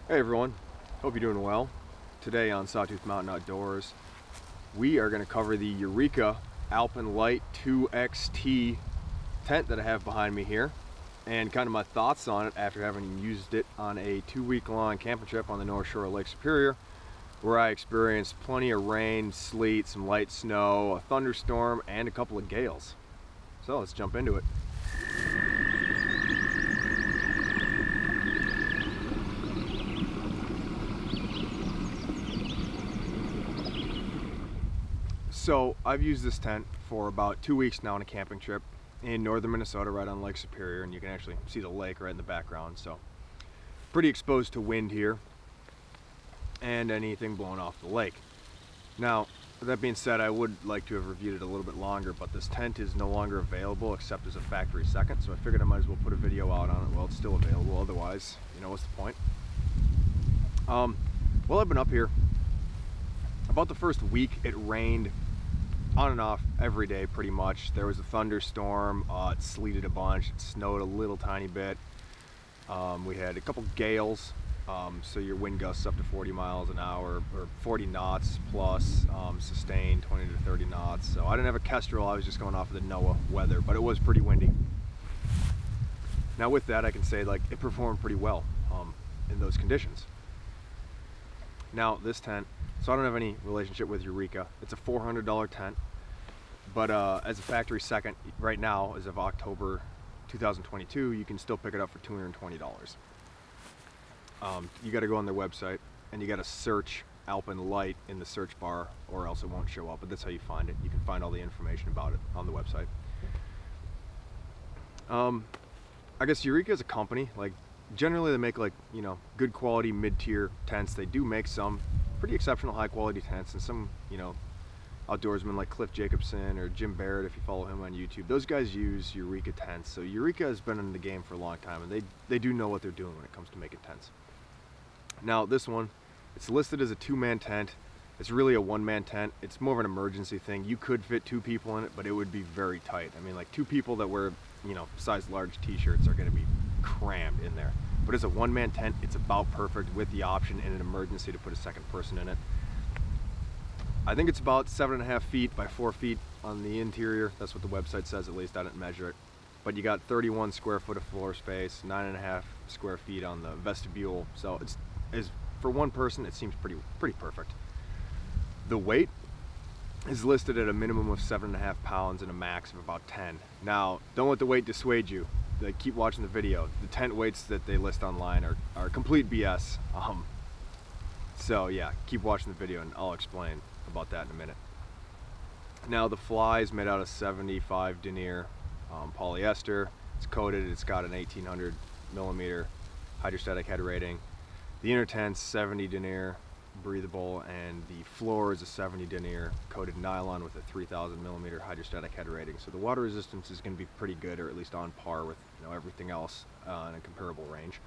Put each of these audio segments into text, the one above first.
Hey everyone, hope you're doing well. Today on Sawtooth Mountain Outdoors, we are going to cover the Eureka Alpenlite 2XT tent that I have behind me here, and kind of my thoughts on it after having used it on a 2-week-long camping trip on the North Shore of Lake Superior, where I experienced plenty of rain, sleet, some light snow, a thunderstorm, and a couple of gales. So let's jump into it. So I've used this tent for about 2 weeks now on a camping trip in northern Minnesota, right on Lake Superior, and you can actually see the lake right in the background. So pretty exposed to wind here and anything blowing off the lake. Now, that being said, I would like to have reviewed it a little bit longer, but this tent is no longer available except as a factory second, so I figured I might as well put a video out on it while it's still available. Otherwise, you know, what's the point? Well, I've been up here. About the first week, it rained on and off every day pretty much. There was a thunderstorm, it sleeted a bunch, it snowed a little tiny bit. We had a couple gales, so your wind gusts up to 40 miles an hour, or 40 knots plus, sustained 20 to 30 knots. So I didn't have a Kestrel, I was just going off of the NOAA weather, but it was pretty windy. Now with that, I can say like it performed pretty well in those conditions. Now this tent, so I don't have any relationship with Eureka. It's a $400 tent, but as a factory second right now, as of October 2022, you can still pick it up for $220. You got to go on their website and you got to search Alpenlite in the search bar, or else it won't show up. But that's how you find it. You can find all the information about it on the website. I guess Eureka is a company. Like generally, they make like, you know, good quality mid-tier tents. They do make some pretty exceptional high quality tents, and some, you know, outdoorsmen like Cliff Jacobson or Jim Barrett, if you follow him on YouTube, those guys use Eureka tents. So Eureka has been in the game for a long time, and they do know what they're doing when it comes to making tents. Now this one, it's listed as a 2-man tent. It's really a 1-man tent. It's more of an emergency thing. You could fit 2 people in it, but it would be very tight. I mean, like 2 people that wear, you know, size large t-shirts are going to be crammed in there. But as a 1-man tent, it's about perfect, with the option in an emergency to put a second person in it. I think it's about 7.5 feet by 4 feet on the interior. That's what the website says, at least. I didn't measure it. But you got 31 square foot of floor space, 9.5 square feet on the vestibule. So it's for one person, it seems pretty perfect. The weight is listed at a minimum of 7.5 pounds and a max of about 10. Now, don't let the weight dissuade you. Like, keep watching the video. The tent weights that they list online are complete BS. So yeah, keep watching the video and I'll explain about that in a minute. Now the fly is made out of 75 denier polyester. It's coated. It's got an 1800 millimeter hydrostatic head rating. The inner tent's 70 denier, breathable, and the floor is a 70 denier coated nylon with a 3000 millimeter hydrostatic head rating. So the water resistance is going to be pretty good, or at least on par with, you know, everything else in a comparable range.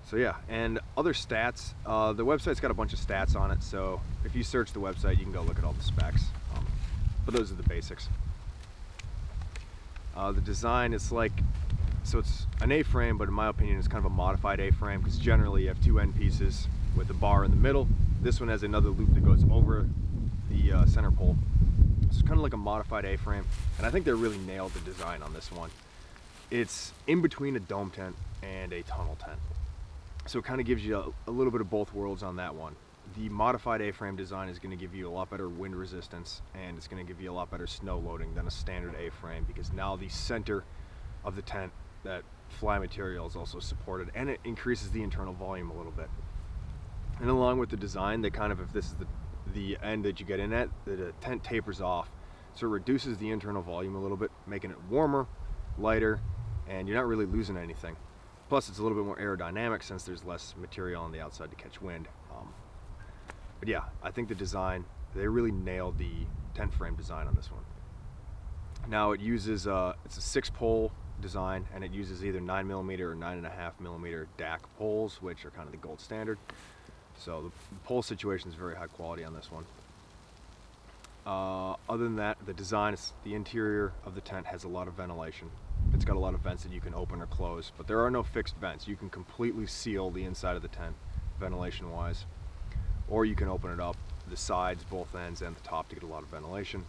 So yeah, and other stats, the website's got a bunch of stats on it, so if you search the website, you can go look at all the specs. But those are the basics. The design is like, so it's an A-frame, but in my opinion, it's kind of a modified A-frame, because generally you have 2 end pieces with a bar in the middle. This one has another loop that goes over the center pole. So it's kind of like a modified A-frame, and I think they really nailed the design on this one. It's in between a dome tent and a tunnel tent. So it kind of gives you a little bit of both worlds on that one. The modified A-frame design is going to give you a lot better wind resistance, and it's going to give you a lot better snow loading than a standard A-frame, because now the center of the tent, that fly material, is also supported, and it increases the internal volume a little bit. And along with the design, they kind of, if this is the end that you get in at, the tent tapers off, so it reduces the internal volume a little bit, making it warmer, lighter, and you're not really losing anything. Plus it's a little bit more aerodynamic since there's less material on the outside to catch wind. But yeah, I think the design, they really nailed the tent frame design on this one. Now it uses, it's a 6-pole design, and it uses either 9mm or 9.5mm DAC poles, which are kind of the gold standard. So the pole situation is very high quality on this one. Other than that, the design, the interior of the tent has a lot of ventilation. it's got a lot of vents that you can open or close, but there are no fixed vents. You can completely seal the inside of the tent, ventilation wise, or you can open it up, the sides, both ends, and the top to get a lot of ventilation.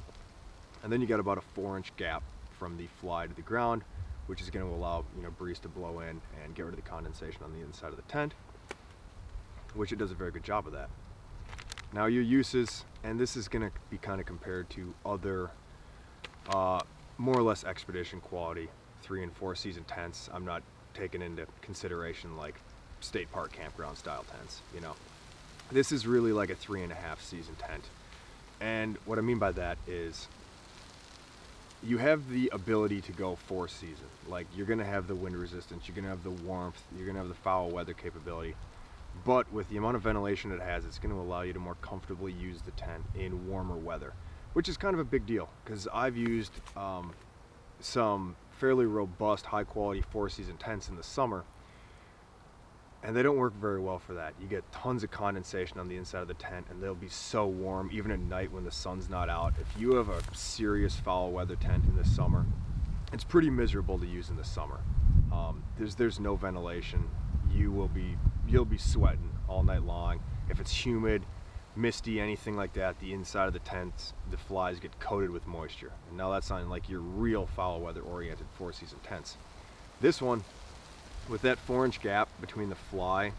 And then you got about a 4-inch gap from the fly to the ground, which is going to allow breeze to blow in and get rid of the condensation on the inside of the tent, which it does a very good job of that. Now your uses, and this is going to be kind of compared to other more or less expedition quality 3 and 4 season tents. I'm not taking into consideration like state park campground style tents. This is really like a 3.5 season tent. And what I mean by that is you have the ability to go 4 season. Like, you're going to have the wind resistance, you're going to have the warmth, you're going to have the foul weather capability. But with the amount of ventilation it has, it's going to allow you to more comfortably use the tent in warmer weather, which is kind of a big deal, because I've used some fairly robust, high quality 4 season tents in the summer, and they don't work very well for that. You get tons of condensation on the inside of the tent, and they'll be so warm even at night when the sun's not out. If you have a serious foul weather tent in the summer, it's pretty miserable to use in the summer. There's no ventilation. You'll be sweating all night long. If it's humid, misty, anything like that, the inside of the tent, the flies get coated with moisture. And now that's not like your real foul weather oriented 4 season tents. This one, with that 4-inch gap between the fly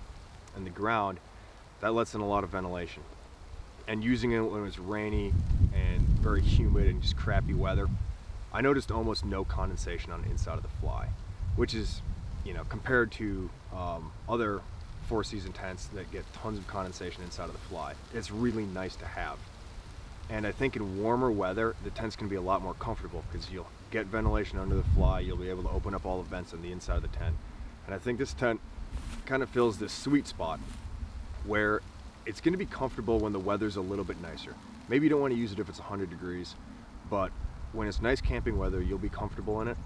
and the ground, that lets in a lot of ventilation. And using it when it was rainy and very humid and just crappy weather, I noticed almost no condensation on the inside of the fly, which is, compared to other 4 season tents that get tons of condensation inside of the fly, it's really nice to have. And I think in warmer weather, the tent's going to be a lot more comfortable because you'll get ventilation under the fly, you'll be able to open up all the vents on the inside of the tent. And I think this tent kind of fills this sweet spot where it's going to be comfortable when the weather's a little bit nicer. Maybe you don't want to use it if it's 100 degrees, but when it's nice camping weather, you'll be comfortable in it.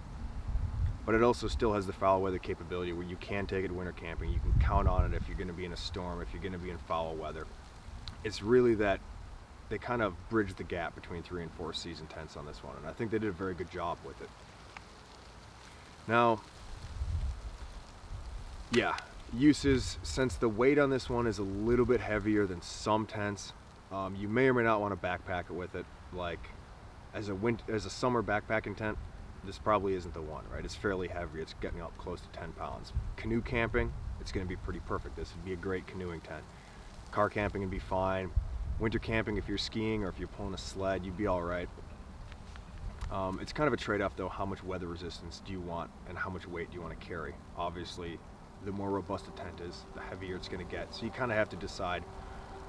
But it also still has the foul weather capability where you can take it winter camping. You can count on it if you're going to be in a storm, if you're going to be in foul weather. It's really that they kind of bridge the gap between 3 and 4 season tents on this one, and I think they did a very good job with it. Now, yeah, uses, since the weight on this one is a little bit heavier than some tents, you may or may not want to backpack it with it. Like, as a summer backpacking tent, this probably isn't the one, right? It's fairly heavy. It's getting up close to 10 pounds. Canoe camping, it's going to be pretty perfect. This would be a great canoeing tent. Car camping would be fine. Winter camping, if you're skiing or if you're pulling a sled, you'd be all right. It's kind of a trade-off, though. How much weather resistance do you want and how much weight do you want to carry? Obviously, the more robust a tent is, the heavier it's going to get. So you kind of have to decide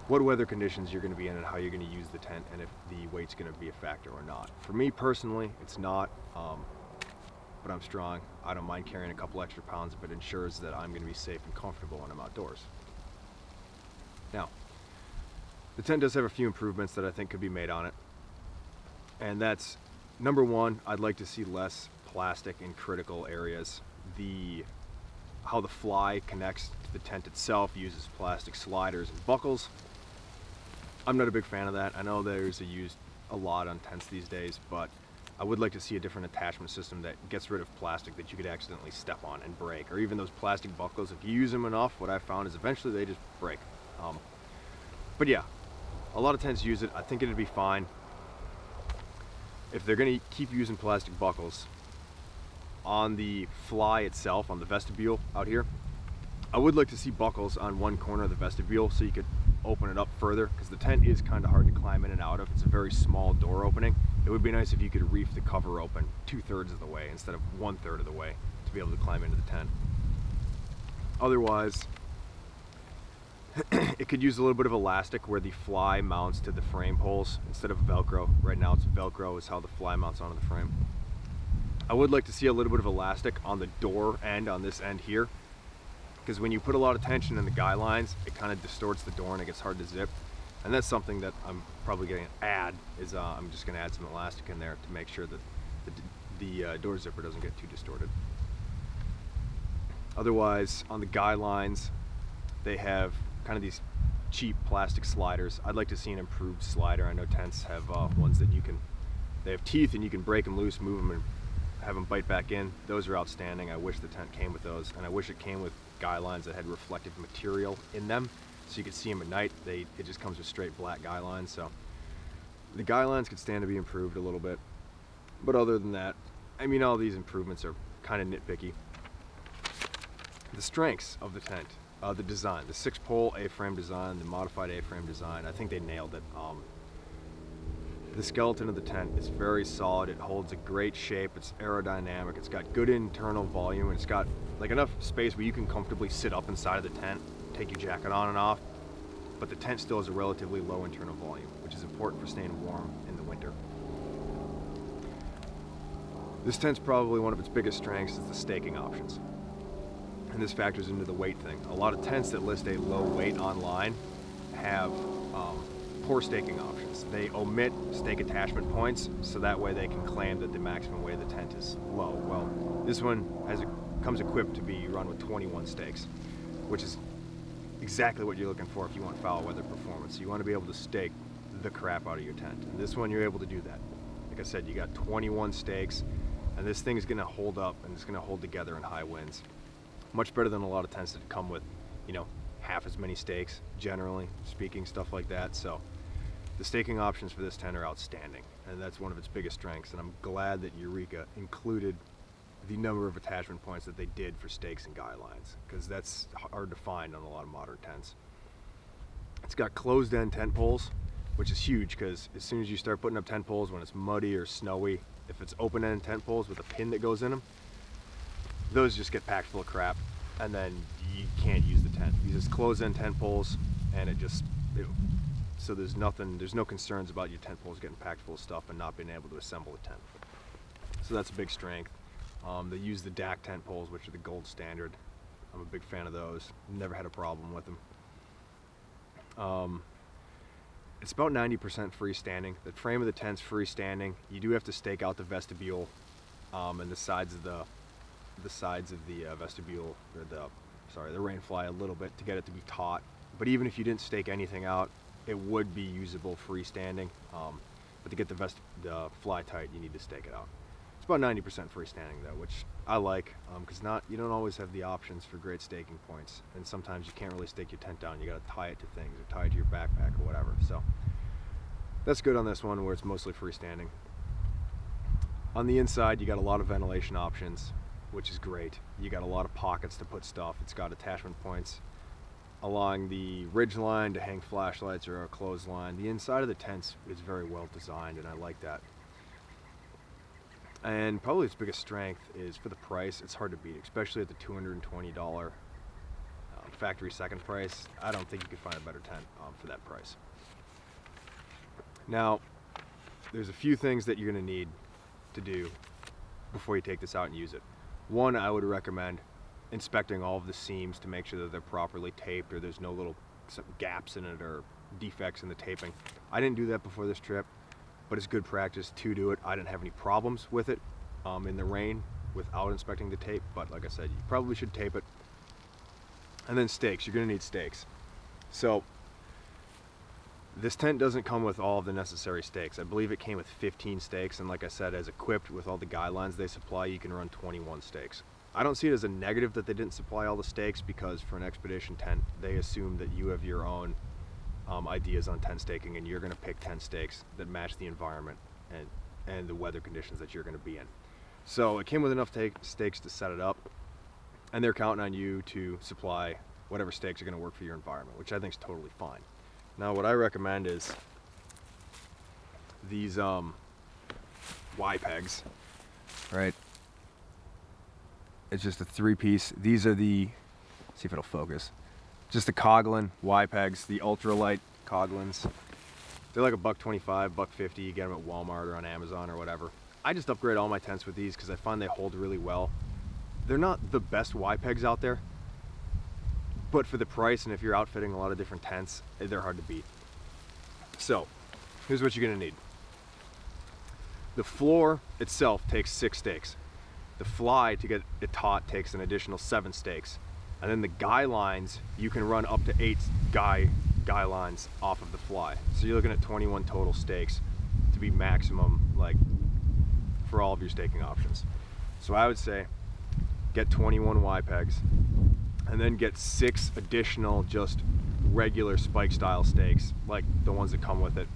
what weather conditions you're going to be in and how you're going to use the tent, and if the weight's going to be a factor or not. For me personally, it's not, but I'm strong. I don't mind carrying a couple extra pounds if it ensures that I'm going to be safe and comfortable when I'm outdoors. Now, the tent does have a few improvements that I think could be made on it, and that's, number one, I'd like to see less plastic in critical areas. How the fly connects to the tent itself uses plastic sliders and buckles. I'm not a big fan of that. I know there's used a lot on tents these days, but I would like to see a different attachment system that gets rid of plastic that you could accidentally step on and break, or even those plastic buckles. If you use them enough, what I found is eventually they just break. But yeah, a lot of tents use it. I think it'd be fine. If they're going to keep using plastic buckles on the fly itself, on the vestibule out here, I would like to see buckles on one corner of the vestibule so you could open it up further, because the tent is kind of hard to climb in and out of. It's a very small door opening. It would be nice if you could reef the cover open 2/3 of the way instead of 1/3 of the way to be able to climb into the tent. Otherwise, it could use a little bit of elastic where the fly mounts to the frame holes instead of Velcro. Right now it's Velcro is how the fly mounts onto the frame. I would like to see a little bit of elastic on the door end, on this end here, because when you put a lot of tension in the guy lines, it kind of distorts the door and it gets hard to zip. And that's something that I'm probably going to add, is I'm just going to add some elastic in there to make sure that the door zipper doesn't get too distorted. Otherwise, on the guy lines, they have kind of these cheap plastic sliders. I'd like to see an improved slider. I know tents have ones that they have teeth and you can break them loose, move them, and have them bite back in. Those are outstanding. I wish the tent came with those, and I wish it came with guy lines that had reflective material in them so you could see them at night. It just comes with straight black guy lines, so the guy lines could stand to be improved a little bit. But other than that, I mean, all these improvements are kind of nitpicky. The strengths of the tent, the design, the 6-pole A-frame design, the modified A-frame design, I think they nailed it. The skeleton of the tent is very solid. It holds a great shape. It's aerodynamic. It's got good internal volume, and it's got like enough space where you can comfortably sit up inside of the tent, take your jacket on and off, but the tent still has a relatively low internal volume, which is important for staying warm in the winter. This tent's probably one of its biggest strengths is the staking options. And this factors into the weight thing. A lot of tents that list a low weight online have poor staking options. They omit stake attachment points, so that way they can claim that the maximum weight of the tent is low. Well, this one comes equipped to be run with 21 stakes, which is exactly what you're looking for if you want foul weather performance. You want to be able to stake the crap out of your tent. And this one, you're able to do that. Like I said, you got 21 stakes, and this thing is going to hold up, and it's going to hold together in high winds. Much better than a lot of tents that come with, you know, half as many stakes, generally speaking, stuff like that. So the staking options for this tent are outstanding, and that's one of its biggest strengths. And I'm glad that Eureka included the number of attachment points that they did for stakes and guy lines, because that's hard to find on a lot of modern tents. It's got closed end tent poles, which is huge, because as soon as you start putting up tent poles when it's muddy or snowy, if it's open end tent poles with a pin that goes in them, those just get packed full of crap, and then you can't use the tent. These are closed-end tent poles, and so there's no concerns about your tent poles getting packed full of stuff and not being able to assemble a tent. So that's a big strength. They use the DAC tent poles, which are the gold standard. I'm a big fan of those. Never had a problem with them. It's about 90% freestanding. The frame of the tent's freestanding. You do have to stake out the vestibule and the sides of the vestibule, or the rain fly a little bit to get it to be taut. But even if you didn't stake anything out, it would be usable freestanding. But to get the fly tight, you need to stake it out. It's about 90% freestanding though, which I like, because you don't always have the options for great staking points, and sometimes you can't really stake your tent down. You got to tie it to things or tie it to your backpack or whatever. So that's good on this one, where it's mostly freestanding. On the inside, you got a lot of ventilation options, which is great. You got a lot of pockets to put stuff. It's got attachment points along the ridge line to hang flashlights or a clothesline. The inside of the tents is very well designed, and I like that. And probably its biggest strength is for the price. It's hard to beat, especially at the $220 factory second price. I don't think you could find a better tent for that price. Now, there's a few things that you're going to need to do before you take this out and use it. One, I would recommend inspecting all of the seams to make sure that they're properly taped, or there's no little gaps in it or defects in the taping. I didn't do that before this trip, but it's good practice to do it. I didn't have any problems with it in the rain without inspecting the tape, but like I said, you probably should tape it. And then stakes. You're going to need stakes. So this tent doesn't come with all of the necessary stakes. I believe it came with 15 stakes, and like I said, as equipped with all the guidelines they supply, you can run 21 stakes. I don't see it as a negative that they didn't supply all the stakes, because for an expedition tent, they assume that you have your own ideas on tent staking, and you're going to pick tent stakes that match the environment and the weather conditions that you're going to be in. So it came with enough stakes to set it up, and they're counting on you to supply whatever stakes are going to work for your environment, which I think is totally fine. Now, what I recommend is these Y pegs, right? It's just a 3-piece. These are see if it'll focus. Just the Coglin Y pegs, the ultralight Coglins. They're like $1.25, $1.50. You get them at Walmart or on Amazon or whatever. I just upgrade all my tents with these because I find they hold really well. They're not the best Y pegs out there, but for the price, and if you're outfitting a lot of different tents, they're hard to beat. So here's what you're going to need. The floor itself takes 6 stakes. The fly to get it taut takes an additional 7 stakes. And then the guy lines, you can run up to 8 guy lines off of the fly. So you're looking at 21 total stakes to be maximum, like, for all of your staking options. So I would say get 21 Y pegs, and then get 6 additional just regular spike style stakes, like the ones that come with it.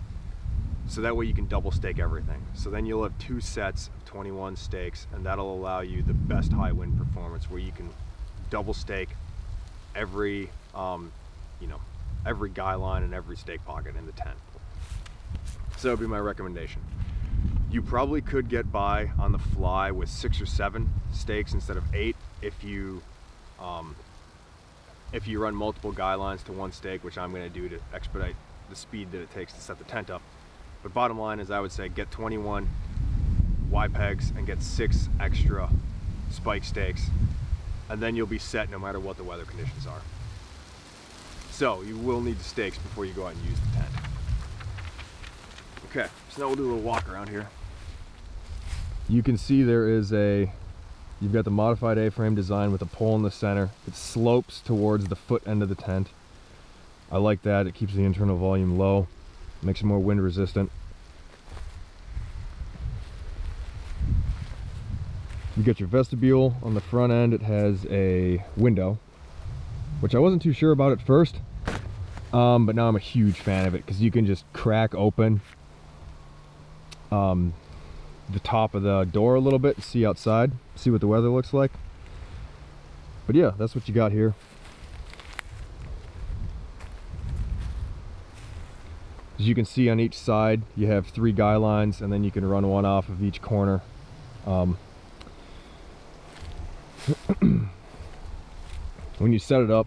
So that way you can double stake everything. So then you'll have 2 sets of 21 stakes, and that'll allow you the best high wind performance, where you can double stake every, every guy line and every stake pocket in the tent. So that would be my recommendation. You probably could get by on the fly with 6 or 7 stakes instead of 8 if you run multiple guy lines to one stake, which I'm going to do to expedite the speed that it takes to set the tent up. But bottom line is, I would say get 21 Y pegs and get 6 extra spike stakes, and then you'll be set no matter what the weather conditions are. So you will need the stakes before you go out and use the tent. Okay, so now we'll do a little walk around here. You can see you've got the modified A-frame design with a pole in the center. It slopes towards the foot end of the tent. I like that. It keeps the internal volume low, makes it more wind resistant. You get your vestibule on the front end. It has a window, which I wasn't too sure about at first, but now I'm a huge fan of it, because you can just crack open the top of the door a little bit and see outside, see what the weather looks like. But yeah, that's what you got here. As you can see, on each side you have 3 guy lines, and then you can run one off of each corner. When you set it up,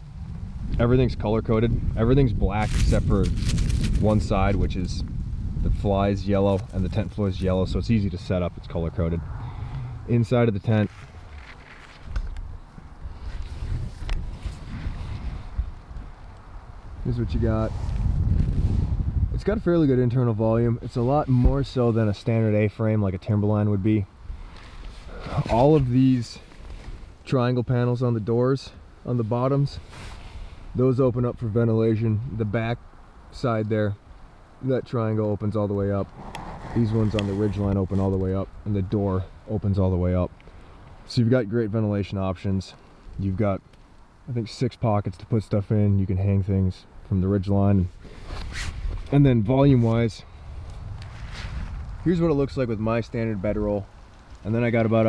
everything's color coded. Everything's black except for one side, which is the fly is yellow and the tent floor is yellow, so it's easy to set up. It's color coded. Inside of the tent, here's what you got. It's got a fairly good internal volume. It's a lot more so than a standard A-frame like a Timberline would be. All of these triangle panels on the doors, on the bottoms, those open up for ventilation. The back side there, that triangle opens all the way up. These ones on the ridgeline open all the way up, and the door opens all the way up. So you've got great ventilation options. You've got, I think, 6 pockets to put stuff in. You can hang things from the ridgeline. And then volume wise, here's what it looks like with my standard bedroll. And then I got about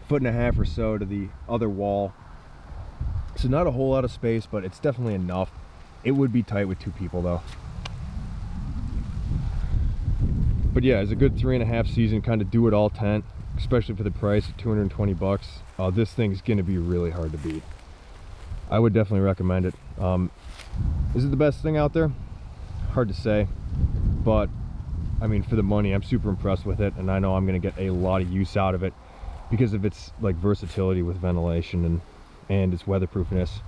1.5 feet or so to the other wall. So not a whole lot of space, but it's definitely enough. It would be tight with 2 people though. But yeah, it's a good 3.5 season kind of do-it-all tent, especially for the price of 220 bucks. This thing's gonna be really hard to beat. I would definitely recommend it. Is it the best thing out there? Hard to say, but I mean, for the money, I'm super impressed with it, and I know I'm gonna get a lot of use out of it because of its like versatility with ventilation and its weatherproofness.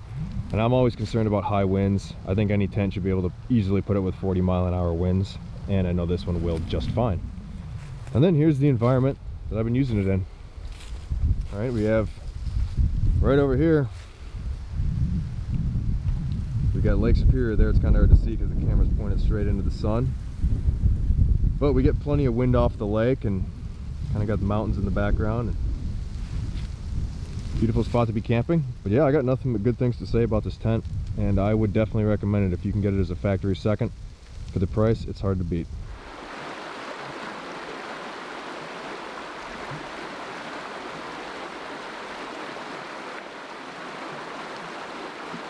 And I'm always concerned about high winds. I think any tent should be able to easily put it with 40-mile-an-hour winds, and I know this one will just fine. And then here's the environment that I've been using it in. All right, we have right over here, we got Lake Superior there. It's kind of hard to see because the camera's pointed straight into the sun, but we get plenty of wind off the lake, and kind of got the mountains in the background. And beautiful spot to be camping. But yeah, I got nothing but good things to say about this tent, and I would definitely recommend it if you can get it as a factory second. For the price, it's hard to beat.